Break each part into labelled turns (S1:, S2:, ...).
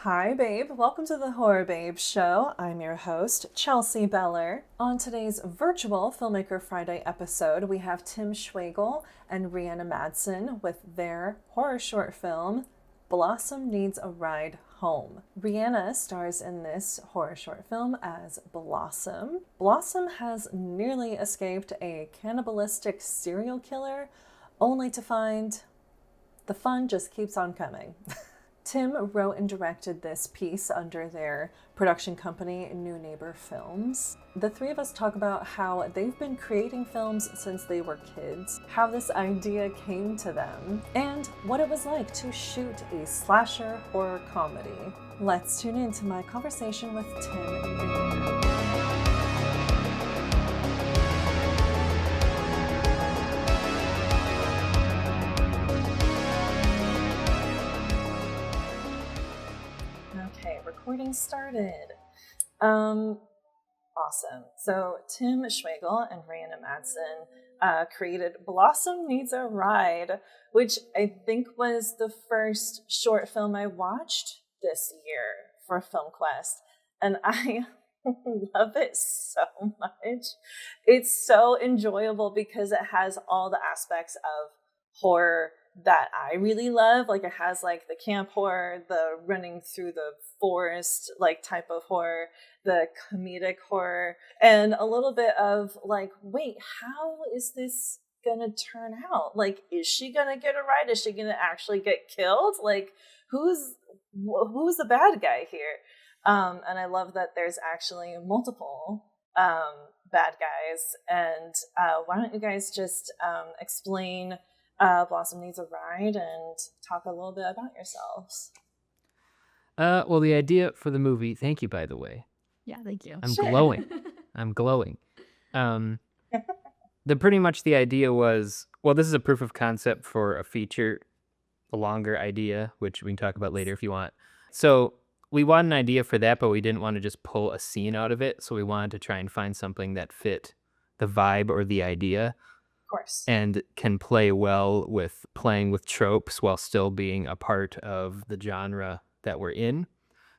S1: Hi, babe. Welcome to the Horror Babe Show. I'm your host, Chelsea Beller. On today's virtual Filmmaker Friday episode, we have Tim Schwagel and Reanna Madson with their horror short film, Blossom Needs a Ride Home. Reanna stars in this horror short film as Blossom. Blossom has nearly escaped a cannibalistic serial killer, only to find the fun just keeps on coming. Tim wrote and directed this piece under their production company, New Neighbor Films. The three of us talk about how they've been creating films since they were kids, how this idea came to them, and what it was like to shoot a slasher horror comedy. Let's tune in to my conversation with Tim and Reanna. Recording started. Awesome. So Tim Schwagel and Reanna Madson created Blossom Needs a Ride, which I think was the first short film I watched this year for FilmQuest, and I love it so much. It's so enjoyable because it has all the aspects of horror that I really love. Like, it has like the camp horror, the running through the forest like type of horror, the comedic horror, and a little bit of like, wait, how is this gonna turn out? Like, is she gonna get a ride? Is she gonna actually get killed? Like, who's the bad guy here? And I love that there's actually multiple bad guys. And why don't you guys just explain Blossom Needs a Ride and talk a little bit about yourselves.
S2: Well, the idea for the movie, thank you, by the way.
S3: Yeah, thank you.
S2: I'm glowing. I'm glowing. Pretty much the idea was, well, this is a proof of concept for a feature, a longer idea, which we can talk about later if you want. So we wanted an idea for that, but we didn't want to just pull a scene out of it. So we wanted to try and find something that fit the vibe or the idea.
S1: Course.
S2: And can play well with playing with tropes while still being a part of the genre that we're in.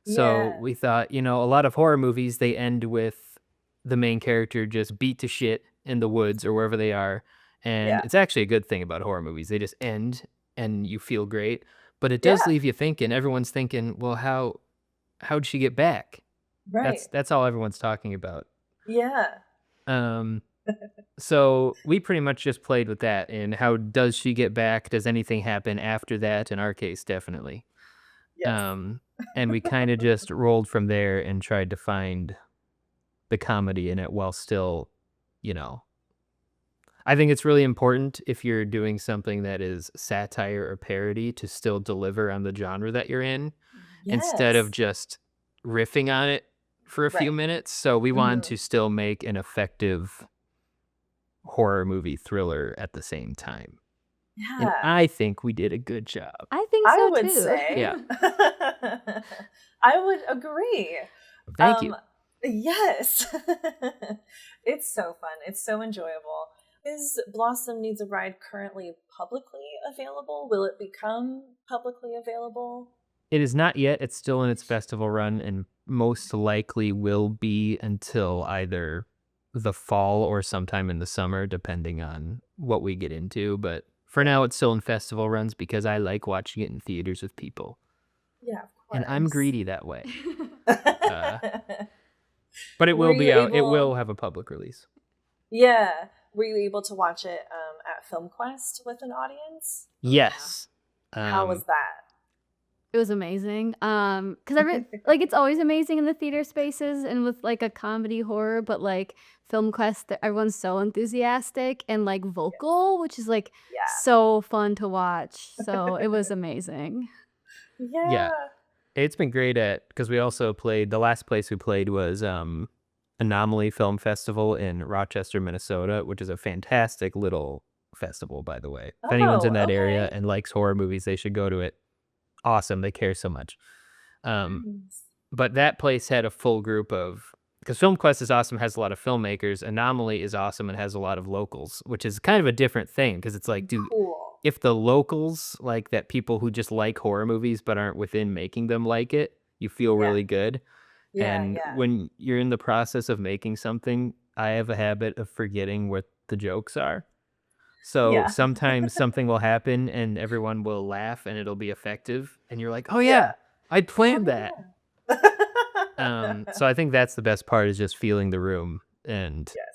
S2: So we thought, a lot of horror movies, they end with the main character just beat to shit in the woods or wherever they are. And it's actually a good thing about horror movies. They just end and you feel great. But it does leave you thinking. Everyone's thinking, well, how'd she get back?
S1: Right.
S2: That's all everyone's talking about.
S1: Yeah.
S2: So we pretty much just played with that. And how does she get back? Does anything happen after that? In our case, definitely. Yes. And we kind of just rolled from there and tried to find the comedy in it while still, I think it's really important if you're doing something that is satire or parody to still deliver on the genre that you're in instead of just riffing on it for a few minutes. So we wanted to still make an effective horror movie thriller at the same time.
S1: Yeah.
S2: And I think we did a good job.
S3: I think so,
S1: I would
S3: too.
S1: say.
S2: Yeah.
S1: I would agree.
S2: Thank you.
S1: Yes. It's so fun. It's so enjoyable. Is Blossom Needs a Ride currently publicly available? Will it become publicly available?
S2: It is not yet. It's still in its festival run and most likely will be until either the fall or sometime in the summer, depending on what we get into. But for now, it's still in festival runs because I like watching it in theaters with people.
S1: Yeah, of course.
S2: And I'm greedy that way. But it will be out. It will have a public release.
S1: Yeah. Were you able to watch it at FilmQuest with an audience?
S2: Yes.
S1: How was that?
S3: It was amazing. Because it's always amazing in the theater spaces and with like a comedy horror, but like FilmQuest, everyone's so enthusiastic and like vocal, which is like so fun to watch. So it was amazing.
S1: Yeah.
S2: It's been great because we also played, the last place we played was Anomaly Film Festival in Rochester, Minnesota, which is a fantastic little festival, by the way. If anyone's in that area and likes horror movies, they should go to it. Awesome. They care so much. But that place had a full group of, because FilmQuest is awesome, has a lot of filmmakers. Anomaly is awesome and has a lot of locals, which is kind of a different thing because it's like, dude, if the locals like that, people who just like horror movies but aren't within making them like it, You feel
S1: Yeah.
S2: really good.
S1: Yeah,
S2: And
S1: yeah.
S2: when you're in the process of making something, I have a habit of forgetting what the jokes are. So
S1: Yeah.
S2: sometimes something will happen and everyone will laugh and it'll be effective. And you're like, oh
S1: Yeah.
S2: yeah, I planned
S1: Oh,
S2: that.
S1: yeah.
S2: So I think that's the best part, is just feeling the room and,
S1: Yes.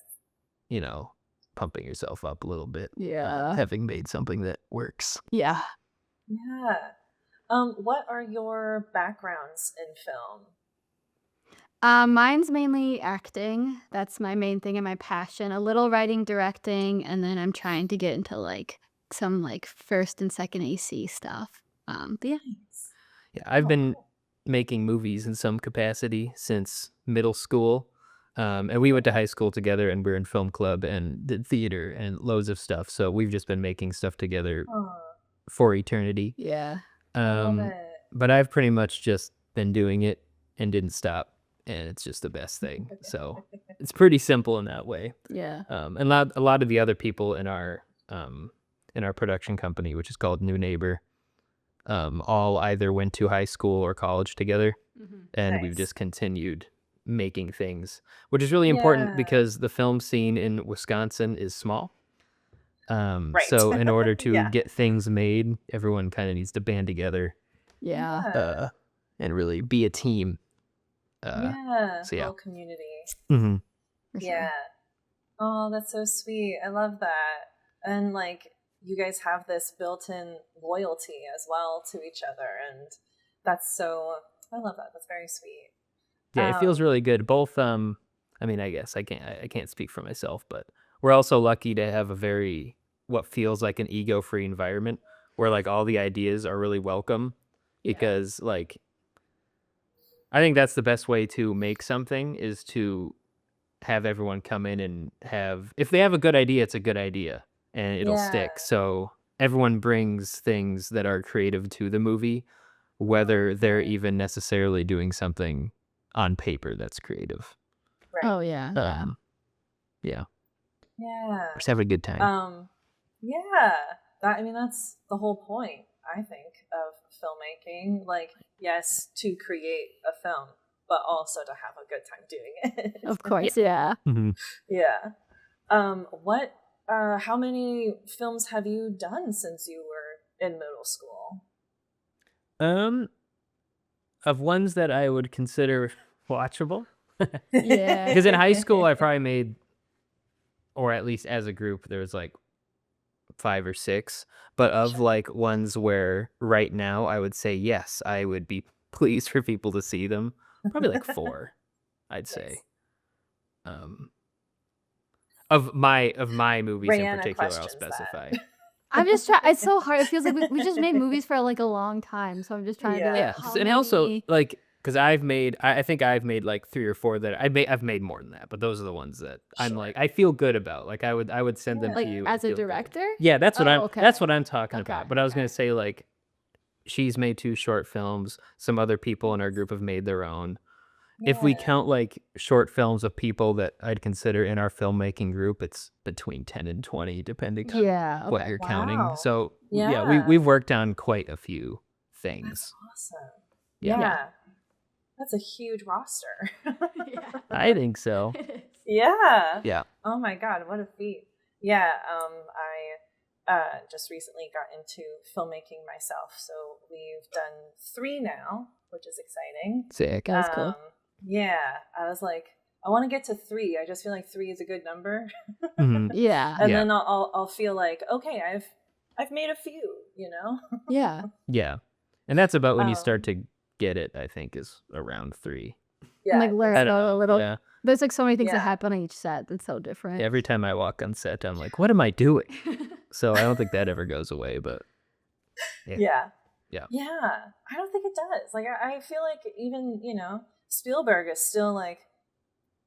S2: you know, pumping yourself up a little bit,
S3: Yeah.
S2: having made something that works.
S3: Yeah.
S1: Yeah. What are your backgrounds in film?
S3: Mine's mainly acting. That's my main thing and my passion. A little writing, directing, and then I'm trying to get into like some like first and second AC stuff. But yeah.
S1: Nice.
S2: Yeah, I've
S1: Oh,
S2: been
S1: cool.
S2: making movies in some capacity since middle school. And we went to high school together and we're in film club and did theater and loads of stuff. So we've just been making stuff together
S1: Oh,
S2: for eternity.
S3: Yeah.
S1: I love
S2: Um,
S1: it.
S2: but I've pretty much just been doing it and didn't stop. And it's just the best thing. So it's pretty simple in that way.
S3: Yeah.
S2: And a lot of the other people in our production company, which is called New Neighbor, all either went to high school or college together, and we've
S1: Nice.
S2: just continued making things, which is really important
S1: Yeah.
S2: because the film scene in Wisconsin is small.
S1: Right.
S2: So in order to
S1: Yeah.
S2: get things made, everyone kind of needs to band together
S3: Yeah.
S1: Yeah.
S2: and really be a team.
S1: Yeah.
S2: So yeah.
S1: Whole community.
S2: Mhm.
S3: For sure.
S1: Yeah. Oh, that's so sweet. I love that. And like you guys have this built-in loyalty as well to each other, and that's so, I love that. That's very sweet.
S2: Yeah, it feels really good. Both I mean, I guess I can't speak for myself, but we're also lucky to have a very, what feels like an ego-free environment where like all the ideas are really welcome, because like I think that's the best way to make something, is to have everyone come in and if they have a good idea, it's a good idea and it'll stick. So everyone brings things that are creative to the movie, whether they're even necessarily doing something on paper that's creative.
S1: Right.
S3: Oh yeah.
S2: Yeah.
S1: Yeah.
S2: Just having a good time.
S1: Yeah. That, I mean, that's the whole point, I think, of filmmaking. Like, yes, to create a film, but also to have a good time doing it.
S3: Of course. Yeah.
S1: Yeah. How many films have you done since you were in middle school?
S2: Of ones that I would consider watchable.
S3: Yeah.
S2: Because in high school, I probably made, or at least as a group, there was like 5 or 6. But of like ones where right now I would say yes, I would be pleased for people to see them, probably like 4, I'd say. Of my movies in
S1: Reanna
S2: particular, I'll
S1: questions
S2: specify.
S1: that.
S3: I'm just trying. It's so hard. It feels like we just made movies for like a long time. So I'm just trying to be like,
S2: Yeah,
S3: how
S2: and also
S3: many-
S2: like, because I think I've made like 3 or 4 that I've made more than that, but those are the ones that I'm like, I feel good about. Like I would send them
S3: like
S2: to you
S3: as a
S2: and feel good.
S3: director.
S2: Yeah, that's what
S3: Oh,
S2: that's what
S3: okay.
S2: I'm talking
S3: Okay,
S2: about. But I was gonna
S3: okay.
S2: say, like, she's made 2 short films. Some other people in our group have made their own. If we count like short films of people that I'd consider in our filmmaking group, it's between 10 and 20, depending on
S3: Yeah.
S2: what
S3: Okay.
S2: you're counting.
S1: Wow.
S2: So
S1: Yeah.
S2: we've worked on quite a few things.
S1: That's awesome.
S2: Yeah.
S1: Yeah. That's a huge roster.
S3: Yeah.
S2: I think so.
S1: Yeah.
S2: Yeah.
S1: Oh my God, what a feat. Yeah. I just recently got into filmmaking myself. So we've done 3 now, which is exciting.
S2: Sick.
S3: That's cool.
S1: Yeah. I was like, I want to get to 3. I just feel like 3 is a good number.
S2: Mhm.
S3: Yeah.
S1: And then I'll feel like, okay, I've made a few, you know?
S3: Yeah.
S2: Yeah. And that's about when you start to get it, I think, is around 3.
S1: Yeah.
S3: Like learn
S2: I don't
S3: a
S2: know.
S3: little.
S2: Yeah.
S3: There's like so many things that
S1: Yeah.
S3: happen on each set. That's so different.
S2: Every time I walk on set, I'm like, what am I doing? So I don't think that ever goes away, but
S1: Yeah.
S2: Yeah.
S1: Yeah. I don't think it does. Like, I feel like even, Spielberg is still like,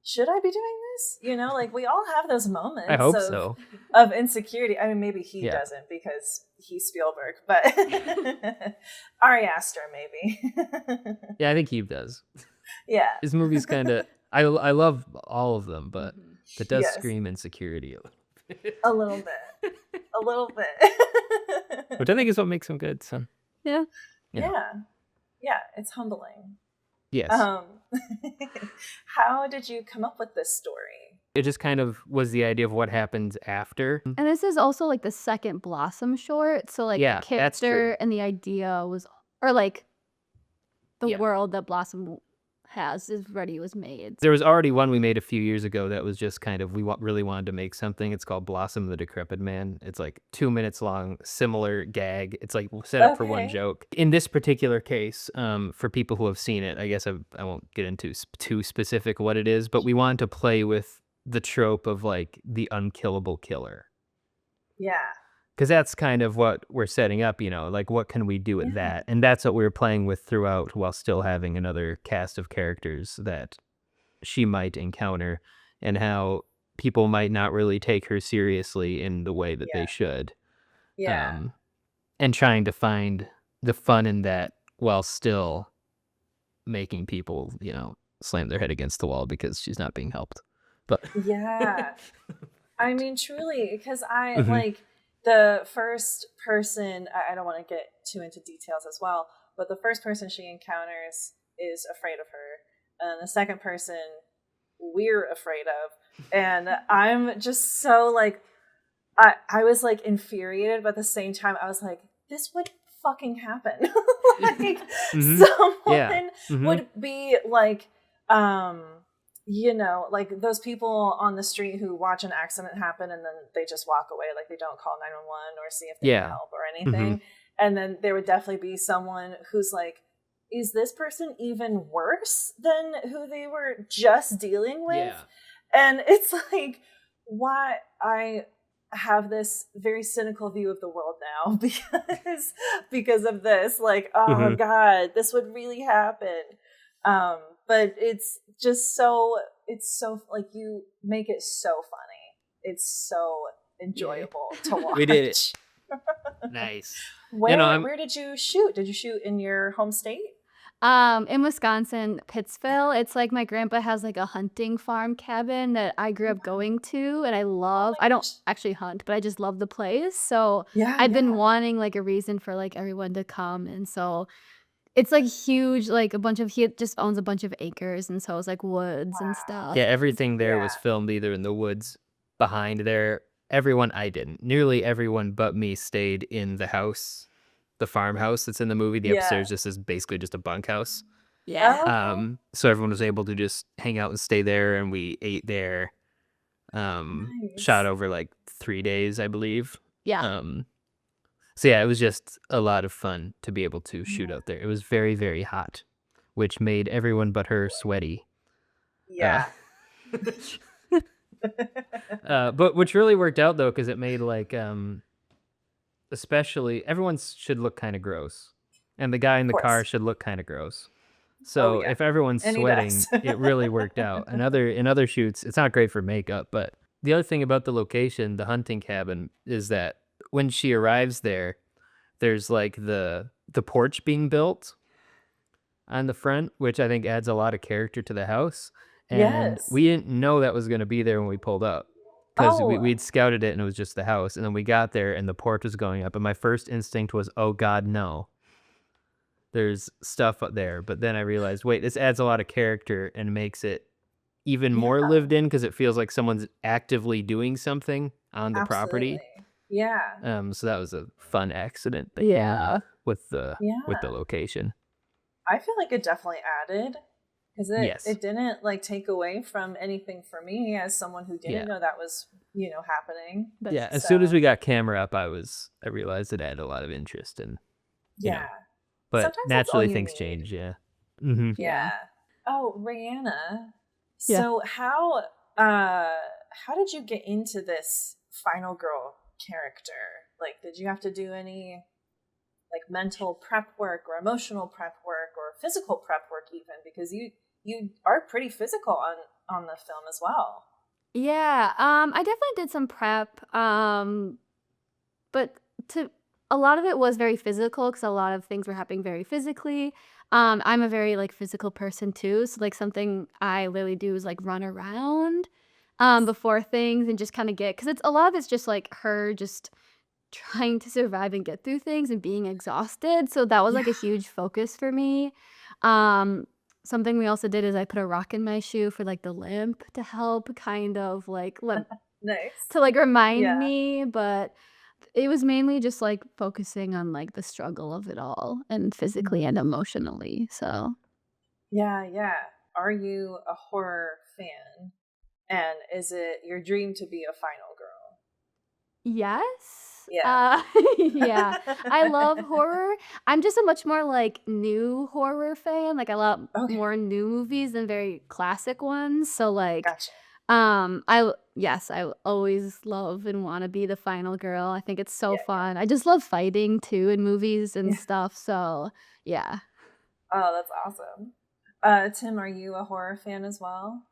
S1: should I be doing this? Like we all have those moments
S2: I hope so.
S1: of insecurity. I mean, maybe he
S2: Yeah.
S1: doesn't because he's Spielberg, but Ari Aster maybe.
S2: Yeah, I think he does.
S1: Yeah.
S2: His movies kind of, I love all of them, but that does
S1: Yes.
S2: scream insecurity a little bit.
S1: A little bit. A little bit.
S2: Which I think is what makes him good, so.
S3: Yeah.
S2: Yeah.
S1: Yeah. Yeah. It's humbling.
S2: Yes.
S1: Um, how did you come up with this story?
S2: It just kind of was the idea of what happens after.
S3: And this is also like the second Blossom short. So like
S2: Yeah,
S3: the
S2: that's true.
S3: character and the idea was, or like the
S2: Yeah.
S3: world that Blossom has is already was made.
S2: There was already one we made a few years ago that was just kind of, really wanted to make something. It's called Blossom the Decrepit Man. It's like 2 minutes long, similar gag. It's like set up for one
S1: Okay.
S2: joke. In this particular case, for people who have seen it, I guess I won't get into too specific what it is, but we wanted to play with the trope of like the unkillable killer.
S1: Yeah.
S2: Because that's kind of what we're setting up, like what can we do with
S1: Yeah.
S2: that? And that's what we were playing with throughout, while still having another cast of characters that she might encounter, and how people might not really take her seriously in the way that
S1: Yeah.
S2: they should.
S1: Yeah.
S2: And trying to find the fun in that while still making people, slam their head against the wall because she's not being helped. But
S1: Yeah. I mean, truly, because I
S2: Mhm.
S1: like the first person, I don't want to get too into details as well, but the first person she encounters is afraid of her. And the second person we're afraid of. And I'm just so like, I was like infuriated, but at the same time, I was like, this would fucking happen. Like,
S2: Mhm.
S1: someone
S2: Mhm.
S1: would be like, like those people on the street who watch an accident happen and then they just walk away, like they don't call 911 or see if they
S2: Yeah.
S1: need help or anything. And then there would definitely be someone who's like, is this person even worse than who they were just dealing with?
S2: Yeah.
S1: And it's like, why I have this very cynical view of the world now because of this. Like, oh God, this would really happen. But it's just so like, you make it so funny. It's so enjoyable to watch.
S2: We did it. Nice.
S1: Where did you shoot? Did you shoot in your home state?
S3: In Wisconsin, Pittsville. It's like my grandpa has like a hunting farm cabin that I grew up going to, and I love. I don't actually hunt, but I just love the place. So
S1: Yeah,
S3: I've been wanting like a reason for like everyone to come, and so it's like huge, like he just owns a bunch of acres, and so it's like woods and stuff.
S2: Yeah, everything there was filmed either in the woods behind there. Nearly everyone but me stayed in the house, the farmhouse that's in the movie. The upstairs just is basically just a bunkhouse.
S3: Yeah.
S1: Oh, okay.
S2: So everyone was able to just hang out and stay there, and we ate there.
S1: Nice.
S2: Shot over like 3 days, I believe.
S3: Yeah.
S2: So yeah, it was just a lot of fun to be able to shoot out there. It was very, very hot, which made everyone but her sweaty.
S1: Yeah.
S2: But which really worked out though, because it made like especially everyone should look kind of gross, and the guy in the car should look kind of gross. So if everyone's sweating, it really worked out. In other shoots, it's not great for makeup. But the other thing about the location, the hunting cabin, is that when she arrives there, there's like the porch being built on the front, which I think adds a lot of character to the house. And we didn't know that was going to be there when we pulled up, because we'd scouted it and it was just the house. And then we got there and the porch was going up. And my first instinct was, oh God, no. There's stuff up there. But then I realized, wait, this adds a lot of character and makes it even more lived in, because it feels like someone's actively doing something on the property.
S1: Yeah.
S2: So that was a fun accident. With the location.
S1: I feel like it definitely added, because it didn't like take away from anything for me as someone who didn't know that was happening.
S2: But as soon as we got camera up, I realized it added a lot of interest, and but sometimes naturally things change. Yeah.
S1: Yeah. Oh, Reanna. So how did you get into this final girl character? Like, did you have to do any like mental prep work or emotional prep work or physical prep work even, because you are pretty physical on the film as well?
S3: Yeah, I definitely did some prep, but a lot of it was very physical, because a lot of things were happening very physically. I'm a very like physical person too, so like something I literally do is like run around before things and just kind of because it's a lot of it's just like her just trying to survive and get through things and being exhausted. So that was like a huge focus for me. something we also did is I put a rock in my shoe for like the limp to help kind of like
S1: Nice.
S3: to like remind
S1: Yeah.
S3: me, but it was mainly just like focusing on like the struggle of it all and physically and emotionally. So
S1: Yeah. Are you a horror fan? And is it your dream to be a final girl?
S3: yes.
S1: Yeah.
S3: Yeah. I love horror. I'm just a much more like new horror fan. Like I love
S1: Okay.
S3: more new movies than very classic ones. So like
S1: Gotcha.
S3: I always love and want to be the final girl. I think it's so
S1: Yeah.
S3: fun. I just love fighting too in movies and
S1: Yeah.
S3: stuff. So yeah.
S1: Oh, that's awesome. Tim, are you a horror fan as well?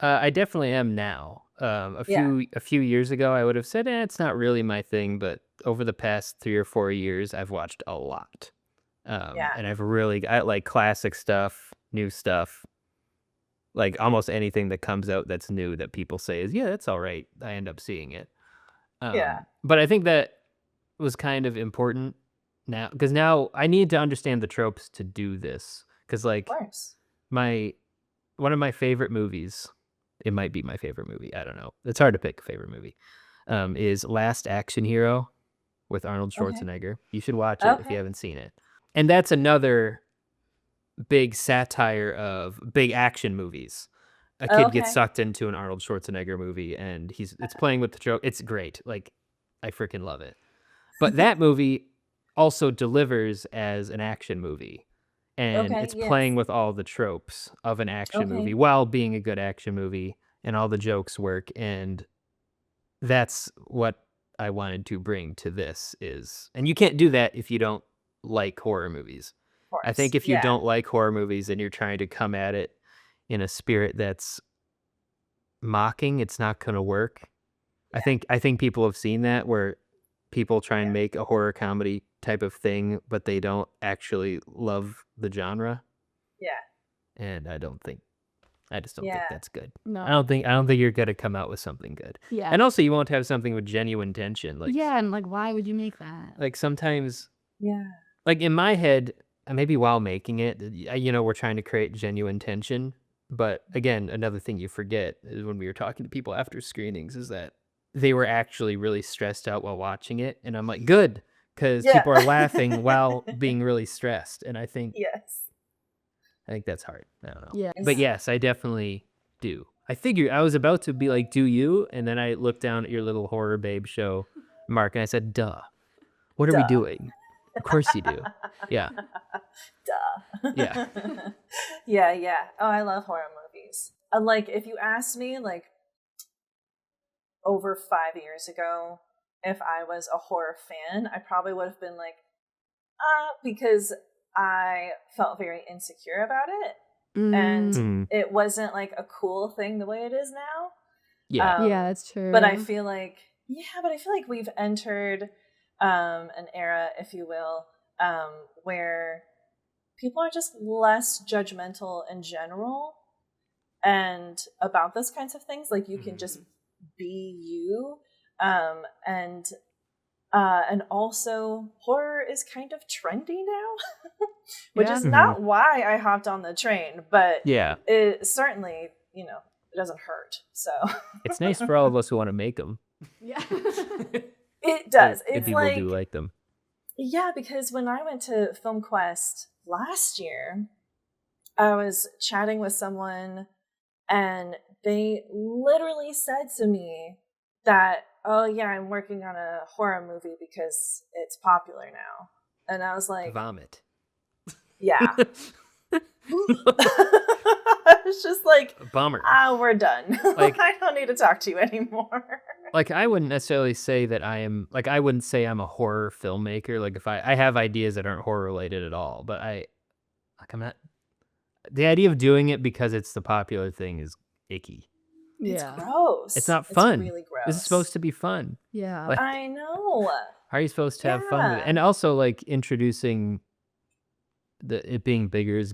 S2: I definitely am now. A
S1: Yeah.
S2: few years ago, I would have said, it's not really my thing. But over the past 3 or 4 years, I've watched a lot.
S1: Yeah.
S2: And I like classic stuff, new stuff, like almost anything that comes out that's new that people say is, yeah, that's all right. I end up seeing it.
S1: Yeah.
S2: But I think that was kind of important now, because now I need to understand the tropes to do this. Because
S1: Of
S2: like
S1: course.
S2: one of my favorite movies, it might be my favorite movie, I don't know. It's hard to pick a favorite movie. Is Last Action Hero with Arnold
S1: Okay.
S2: Schwarzenegger. You should watch it if you
S1: Okay.
S2: haven't seen it. And that's another big satire of big action movies. A kid gets
S1: Okay.
S2: sucked into an Arnold Schwarzenegger movie, and it's playing with the joke. It's great. Like, I freaking love it. But that movie also delivers as an action movie, and
S1: Okay.
S2: it's
S1: Yes.
S2: playing with all the tropes of an action movie
S1: Okay.
S2: while being a good action movie, and all the jokes work. And that's what I wanted to bring to this and you can't do that if you don't like horror movies.
S1: Of
S2: I think
S1: course.
S2: if you
S1: Yeah.
S2: don't like horror movies and you're trying to come at it in a spirit that's mocking, it's not going to work.
S1: Yeah.
S2: I think people have seen that where people try and
S1: Yeah.
S2: make a horror comedy type of thing, but they don't actually love the genre.
S1: Yeah.
S2: And I just don't think
S1: Yeah.
S2: that's good.
S3: No.
S2: I don't think you're going to come out with something good.
S3: Yeah.
S2: And also you won't have something with genuine tension. Like,
S3: yeah, and like why would you make that?
S2: like sometimes,
S1: Yeah.
S2: like in my head, maybe while making it, we're trying to create genuine tension. But again, another thing you forget is when we were talking to people after screenings is that they were actually really stressed out while watching it. And I'm like, good, because
S1: Yeah.
S2: people are laughing while being really stressed. And I think
S1: Yes.
S2: that's hard. I don't know.
S3: Yeah.
S2: But yes, I definitely do. I figured I was about to be like, do you? And then I looked down at your little horror babe show, Mark, and I said, duh. What are we
S1: Duh.
S2: doing? Of course you do. Yeah.
S1: Duh.
S2: Yeah.
S1: Yeah. Oh, I love horror movies. Like, if you asked me, like, over 5 years ago, if I was a horror fan, I probably would have been like, because I felt very insecure about it. And it wasn't like a cool thing the way it is now.
S2: Yeah.
S3: Yeah, that's true.
S1: But I feel like, we've entered an era, if you will, where people are just less judgmental in general and about those kinds of things. Like, you can just be you. And also horror is kind of trendy now, which is not why I hopped on the train, but
S2: yeah,
S1: it certainly, it doesn't hurt. So
S2: it's nice for all of us who want to make them.
S3: Yeah.
S1: It does.
S2: If
S1: It's
S2: people
S1: like,
S2: do like them.
S1: Yeah, because when I went to Film Quest last year, I was chatting with someone and they literally said to me that, oh yeah, I'm working on a horror movie because it's popular now. And I was like,
S2: vomit.
S1: Yeah. It's just like,
S2: bummer.
S1: We're done.
S2: Like,
S1: I don't need to talk to you anymore.
S2: Like, I wouldn't necessarily say that I wouldn't say I'm a horror filmmaker. Like, if I have ideas that aren't horror related at all, but I'm not. The idea of doing it because it's the popular thing is icky.
S3: Yeah.
S1: It's gross.
S2: It's not fun.
S1: It's really gross.
S2: This is supposed to be fun.
S3: Yeah.
S2: Like,
S1: I know.
S2: how are you supposed to have fun with it? And also, like, introducing it being bigger is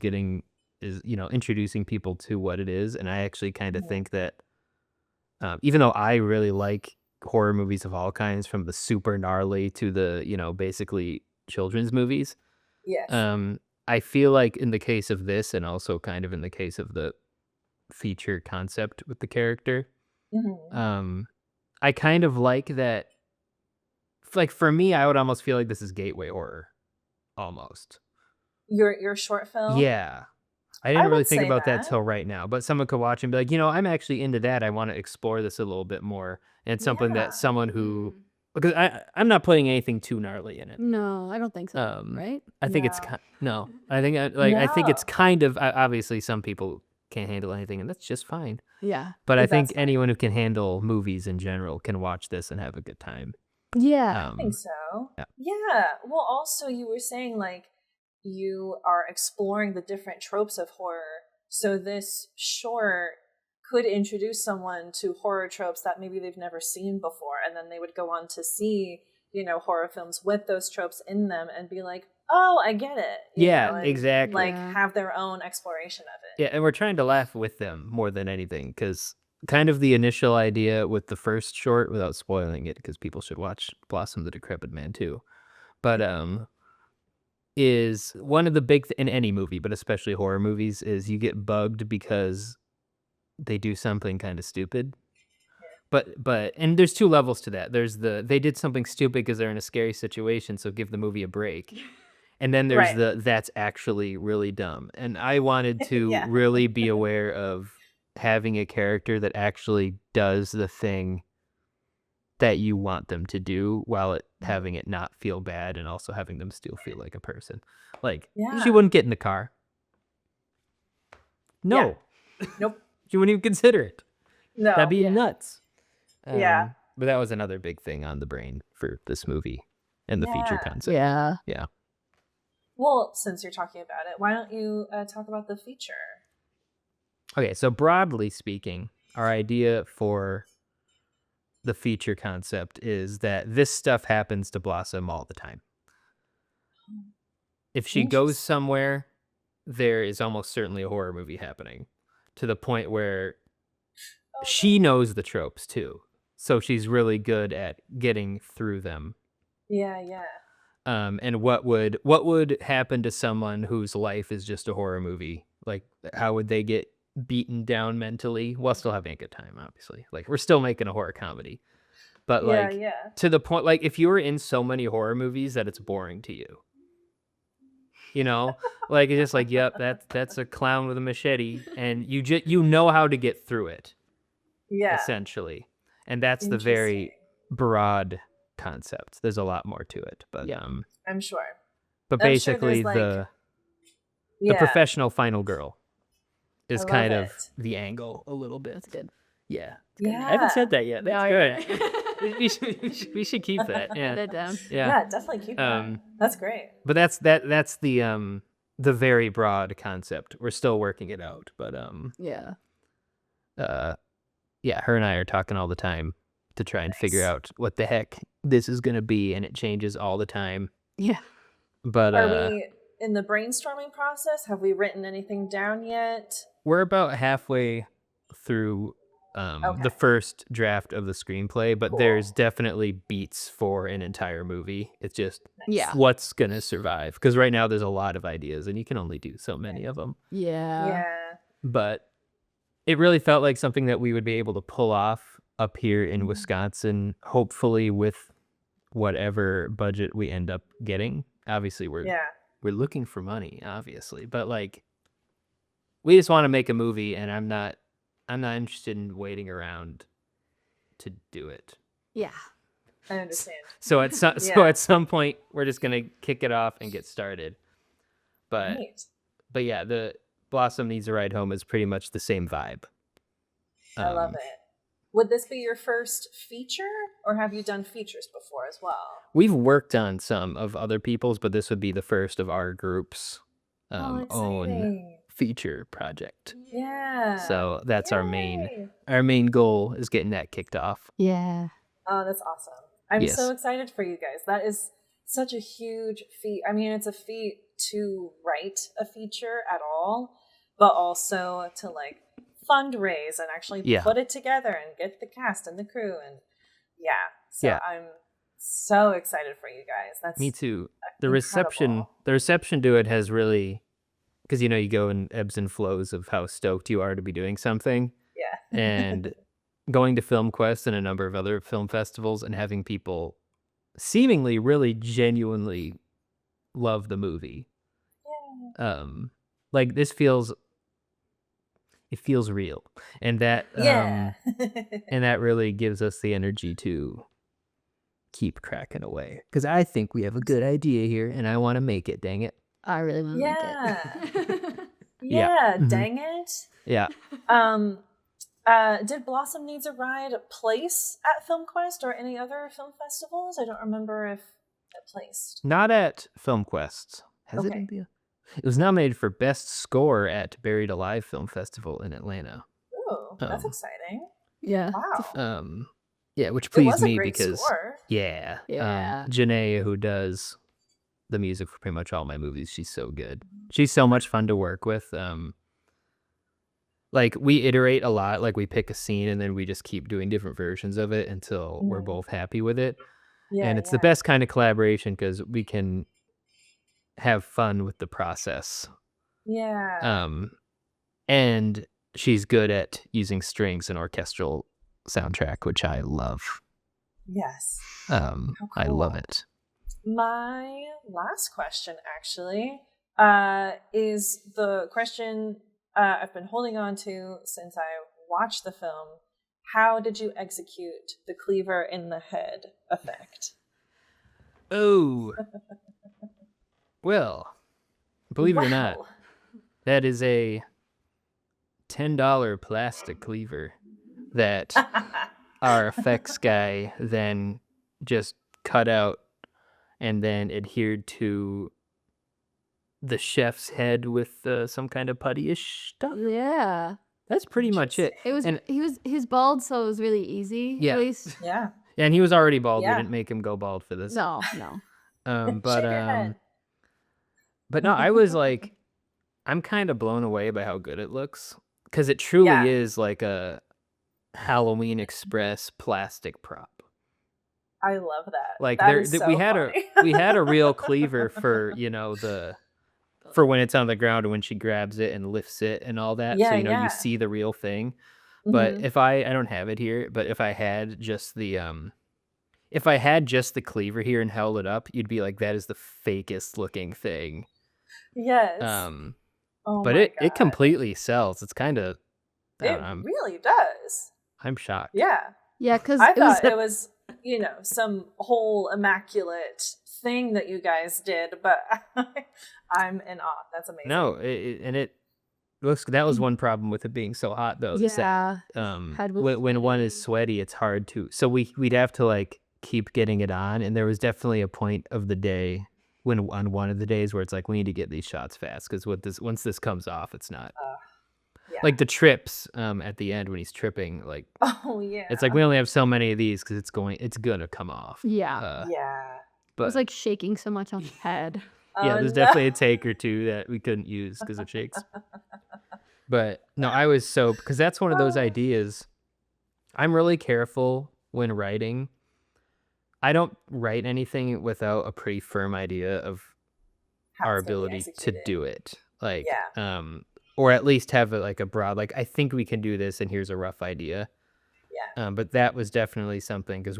S2: introducing people to what it is. And I actually kind of think that even though I really like horror movies of all kinds, from the super gnarly to the, basically children's movies.
S1: Yes.
S2: I feel like in the case of this, and also kind of in the case of the feature concept with the character, I kind of like that. Like for me, I would almost feel like this is gateway horror, almost.
S1: Your short film?
S2: Yeah. I didn't
S1: I
S2: really
S1: would
S2: think
S1: say
S2: about that
S1: that.
S2: till right now, but someone could watch and be like, I'm actually into that. I want to explore this a little bit more. And it's something
S1: Yeah.
S2: that someone who, because I'm not putting anything too gnarly in it.
S3: No, I don't think so. Right?
S2: I think it's no. I think I think it's
S1: No.
S2: kind of obviously some people can't handle anything, and that's just fine.
S3: Yeah.
S2: But I
S1: That's
S2: think
S1: fine.
S2: anyone who can handle movies in general can watch this and have a good time.
S3: Yeah.
S1: I think so.
S2: Yeah.
S1: Yeah. Well, also you were saying like you are exploring the different tropes of horror. So this short could introduce someone to horror tropes that maybe they've never seen before, and then they would go on to see, horror films with those tropes in them and be like, "Oh, I get it."
S2: Yeah, exactly.
S1: Like have their own exploration of it.
S2: Yeah, and we're trying to laugh with them more than anything, because kind of the initial idea with the first short, without spoiling it, because people should watch Blossom the Decrepit Man too, but is one of the big in any movie, but especially horror movies, is you get bugged because they do something kind of stupid. But and there's two levels to that. There's they did something stupid because they're in a scary situation, so give the movie a break. And then there's that's actually really dumb. And I wanted to really be aware of having a character that actually does the thing that you want them to do, while having it not feel bad, and also having them still feel like a person. Like, she wouldn't get in the car. No.
S1: Yeah. Nope.
S2: She wouldn't even consider it.
S1: No.
S2: That'd be nuts.
S1: Yeah.
S2: But that was another big thing on the brain for this movie and the feature concept.
S3: Yeah.
S2: Yeah.
S1: Well, since you're talking about it, why don't you talk about the feature?
S2: Okay, so broadly speaking, our idea for the feature concept is that this stuff happens to Blossom all the time. If she goes somewhere, there is almost certainly a horror movie happening, to the point where she knows the tropes too. So she's really good at getting through them.
S1: Yeah, yeah.
S2: And what would happen to someone whose life is just a horror movie? Like, how would they get beaten down mentally while still having a good time? Obviously, like, we're still making a horror comedy, but like to the point, like, if you were in so many horror movies that it's boring to you, like, it's just like, yep, that's a clown with a machete, and you know how to get through it, essentially, and that's the very broad concept. There's a lot more to it, but
S1: I'm sure.
S2: But basically, the professional final girl is kind of the angle a little bit.
S3: That's good.
S2: Yeah. I haven't said that yet. That's good. we should keep that. Yeah.
S3: Put it down.
S1: Yeah, definitely keep that. That's great.
S2: But that's the very broad concept. We're still working it out, but her and I are talking all the time to try and figure out what the heck this is going to be, and it changes all the time.
S3: Yeah.
S2: But
S1: are we in the brainstorming process? Have we written anything down yet?
S2: We're about halfway through the first draft of the screenplay, but there's definitely beats for an entire movie. It's just what's going to survive, because right now there's a lot of ideas and you can only do so many of them.
S3: Yeah.
S2: But it really felt like something that we would be able to pull off up here in Wisconsin, hopefully with whatever budget we end up getting. Obviously, we're looking for money, obviously, but like, we just want to make a movie, and I'm not interested in waiting around to do it.
S3: Yeah,
S1: I understand.
S2: So at some point, we're just gonna kick it off and get started. But yeah, the Blossom Needs a Ride Home is pretty much the same vibe.
S1: I love it. Would this be your first feature, or have you done features before as well?
S2: We've worked on some of other people's, but this would be the first of our group's own feature project.
S1: Yeah.
S2: So that's our main goal, is getting that kicked off.
S3: Yeah.
S1: Oh, that's awesome. I'm so excited for you guys. That is such a huge feat. I mean, it's a feat to write a feature at all, but also to like fundraise and actually put it together and get the cast and the crew, and so So excited for you guys. That's
S2: Me too. The
S1: incredible.
S2: reception to it has really, because you go in ebbs and flows of how stoked you are to be doing something,
S1: Yeah.
S2: and going to Film Quest and a number of other film festivals and having people seemingly really genuinely love the movie. Like this feels real, and that
S1: Yeah.
S2: and that really gives us the energy to keep cracking away, because I think we have a good idea here and I want to make it. Dang it.
S3: I really want to
S1: Yeah.
S3: make it.
S1: Yeah,
S2: Mhm.
S1: dang it.
S2: Yeah.
S1: Did Blossom Needs a Ride place at Film Quest or any other film festivals? I don't remember if it placed.
S2: Not at Film Quest. Has it?
S1: Okay.
S2: It was nominated for Best Score at Buried Alive Film Festival in Atlanta.
S1: Ooh, that's exciting.
S3: Yeah.
S1: Wow.
S2: Yeah, which
S1: It
S2: pleased
S1: was a
S2: me
S1: great
S2: because
S1: score.
S3: Yeah.
S2: Janae, who does the music for pretty much all my movies, she's so good. She's so much fun to work with. Like we iterate a lot, like we pick a scene and then we just keep doing different versions of it until we're both happy with it.
S1: Yeah,
S2: And it's the best kind of collaboration because we can have fun with the process.
S1: Yeah.
S2: And she's good at using strings and orchestral soundtrack, which I love.
S1: Yes.
S2: I love it.
S1: My last question, actually, is the question I've been holding on to since I watched the film. How did you execute the cleaver in the head effect?
S2: Oh. Well, believe it or not, that is a $10 plastic cleaver that our effects guy then just cut out and then adhered to the chef's head with some kind of putty-ish stuff.
S3: Yeah.
S2: That's pretty much it.
S3: It was he was bald, so it was really easy.
S2: Yeah.
S3: At least.
S1: Yeah.
S2: And he was already bald.
S1: Yeah.
S2: We didn't make him go bald for this.
S3: No.
S1: Shake your head.
S2: But no, I was like, I'm kind of blown away by how good it looks, because it truly is like a Halloween Express plastic prop.
S1: I love that.
S2: Like
S1: that is so
S2: we had
S1: funny.
S2: we had a real cleaver for for when it's on the ground and when she grabs it and lifts it and all that.
S1: Yeah,
S2: So
S1: yeah.
S2: you see the real thing. But if I don't have it here, but if I had just the cleaver here and held it up, you'd be like, that is the fakest looking thing.
S1: Yes.
S2: But it completely sells. It's kind of
S1: it really does.
S2: I'm shocked.
S1: Yeah.
S3: Yeah, because
S1: I thought it was, some whole immaculate thing that you guys did, but I'm in awe. That's amazing.
S2: No, it looks, that was one problem with it being so hot though.
S3: Yeah.
S2: When one is sweaty, it's hard to. So we'd have to like keep getting it on, and there was definitely a point of the day when on one of the days where it's like, we need to get these shots fast, because once this comes off, it's not.
S1: Yeah.
S2: Like the trips at the end when he's tripping, like,
S1: oh yeah,
S2: it's like we only have so many of these because it's gonna come off.
S3: Yeah.
S2: But
S3: it was like shaking so much on his head.
S2: There's definitely a take or two that we couldn't use because it shakes. But no, I was because that's one of those ideas. I'm really careful when writing. I don't write anything without a pretty firm idea of our ability to do it. Like, or at least have a broad, like, I think we can do this and here's a rough idea. Yeah. But that was definitely something, because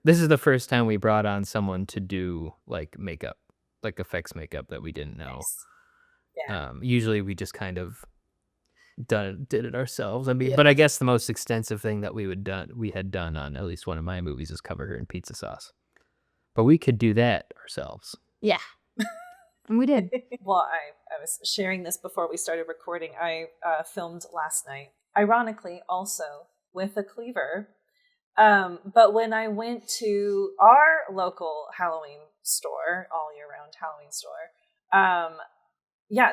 S2: this is the first time we brought on someone to do like makeup, like effects makeup that we didn't know.
S1: Nice. Yeah.
S2: Usually we just kind of did it ourselves. I mean, but I guess the most extensive thing that we had done on at least one of my movies is cover her in pizza sauce. But we could do that ourselves.
S3: Yeah. And we did.
S1: Well, I was sharing this before we started recording. I filmed last night, ironically, also with a cleaver. But when I went to our local Halloween store, all year round Halloween store,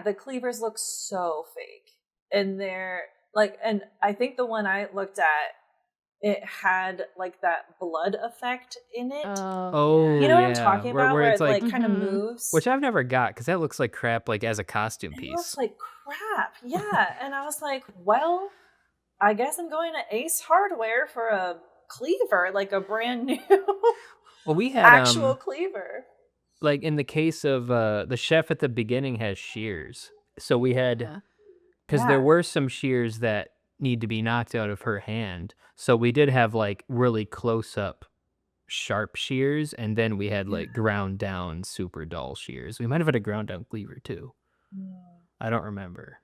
S1: the cleavers look so fake. And they're like, and I think the one I looked at, it had like that blood effect in it. You know what I'm talking about? Where it like kind of moves.
S2: Which I've never got, because that looks like crap, like as a costume piece.
S1: It looks like crap, yeah. And I was like, well, I guess I'm going to Ace Hardware for a cleaver, like a brand new.
S2: Well, we had
S1: Actual cleaver.
S2: like in the case of the chef at the beginning has shears. So we had, because there were some shears that need to be knocked out of her hand. So we did have like really close up sharp shears, and then we had like ground down super dull shears. We might have had a ground down cleaver too. I don't remember.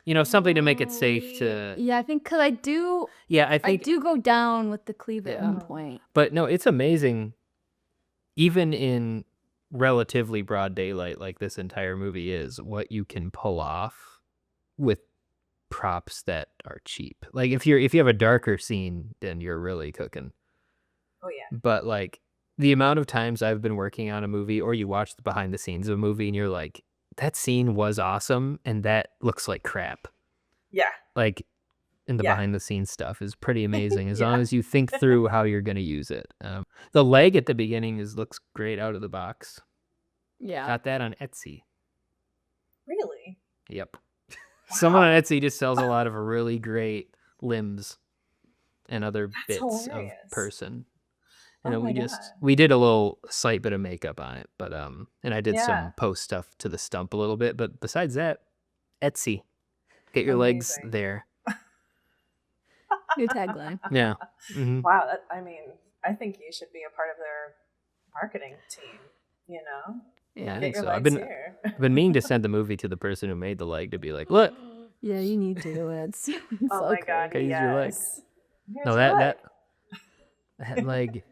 S2: You know, something to make it safe to.
S3: Yeah, I think because I do go down with the cleaver at one point.
S2: But no, it's amazing. Even in relatively broad daylight, like this entire movie is, what you can pull off with props that are cheap. Like if you have a darker scene, then you're really cooking.
S1: Oh yeah.
S2: But like the amount of times I've been working on a movie, or you watch the behind the scenes of a movie and you're like, that scene was awesome and that looks like crap.
S1: Yeah.
S2: Like in the behind the scenes stuff is pretty amazing as long as you think through how you're going to use it. The leg at the beginning looks great out of the box.
S3: Yeah.
S2: Got that on Etsy.
S1: Really?
S2: Yep. Someone on Etsy just sells a lot of really great limbs and other bits of person. You know, we did a little slight bit of makeup on it, but and I did some post stuff to the stump a little bit, but besides that, Etsy. Get your legs there.
S3: New tagline.
S2: Yeah. Mm-hmm.
S1: Wow. I think you should be a part of their marketing team, you know?
S2: Yeah, I think so. I've been meaning to send the movie to the person who made the leg to be like, look.
S3: Yeah, you need to. It's
S1: oh my God,
S2: use your leg.
S1: Here's
S2: no, that leg.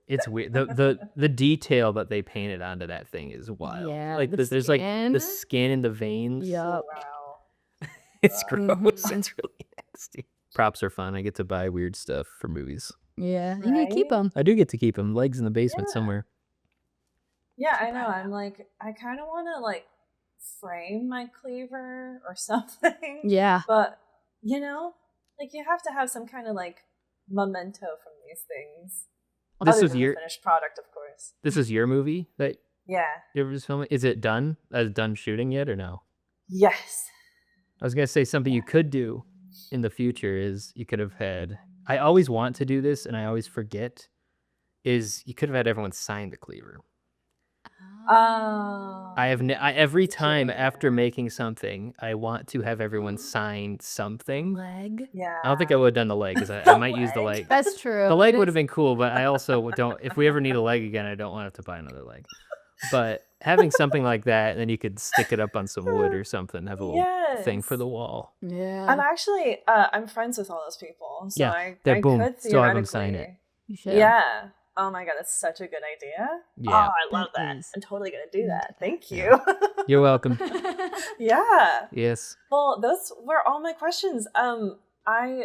S2: It's weird. The detail that they painted onto that thing is wild.
S3: Yeah,
S2: like there's like the skin and the veins.
S3: Yup.
S1: Wow.
S2: It's gross. It's really nasty. Props are fun. I get to buy weird stuff for movies.
S3: Yeah, you need to keep them.
S2: I do get to keep them. Legs in the basement somewhere.
S1: Yeah, I know. I'm like, I kind of want to like frame my cleaver or something.
S3: Yeah.
S1: But, you know, like you have to have some kind of like memento from these things.
S2: This was your
S1: finished product, of course.
S2: This is your movie that
S1: you
S2: ever was filming? Is it done? Done shooting yet or no?
S1: Yes.
S2: I was gonna say something you could do in the future is you could have had. I always want to do this and I always forget. Is you could have had everyone sign the cleaver.
S1: Oh.
S2: Every time after making something, I want to have everyone sign something.
S3: Leg.
S1: Yeah.
S2: I don't think I would have done the leg because I might use the leg.
S3: That's true.
S2: The leg would have been cool, but I also don't. If we ever need a leg again, I don't want to have to buy another leg. But having something like that, and then you could stick it up on some wood or something, have a little thing for the wall.
S3: Yeah.
S1: I'm actually, I'm friends with all those people. So I could
S2: still have them sign it.
S3: You should.
S1: Yeah. Oh my God, that's such a good idea.
S2: Yeah.
S1: Oh, I love that. I'm totally going to do that. Thank you.
S2: You're welcome.
S1: Yeah.
S2: Yes.
S1: Well, those were all my questions. I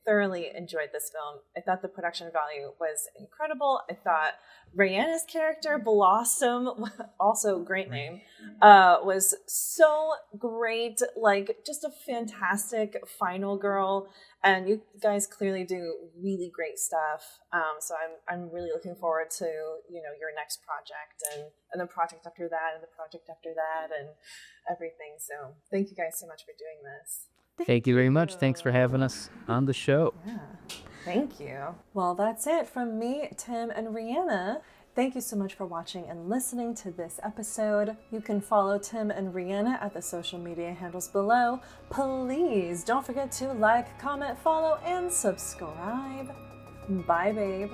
S1: thoroughly enjoyed this film. I thought the production value was incredible. I thought Reanna's character, Blossom, also great name, was so great. Like, just a fantastic final girl. And you guys clearly do really great stuff. So I'm really looking forward to, your next project and the project after that and the project after that and everything. So thank you guys so much for doing this.
S2: Thank you very much. Thanks for having us on the show.
S1: Yeah, thank you. Well, that's it from me, Tim, and Reanna. Thank you so much for watching and listening to this episode. You can follow Tim and Reanna at the social media handles below. Please don't forget to like, comment, follow, and subscribe. Bye, babe.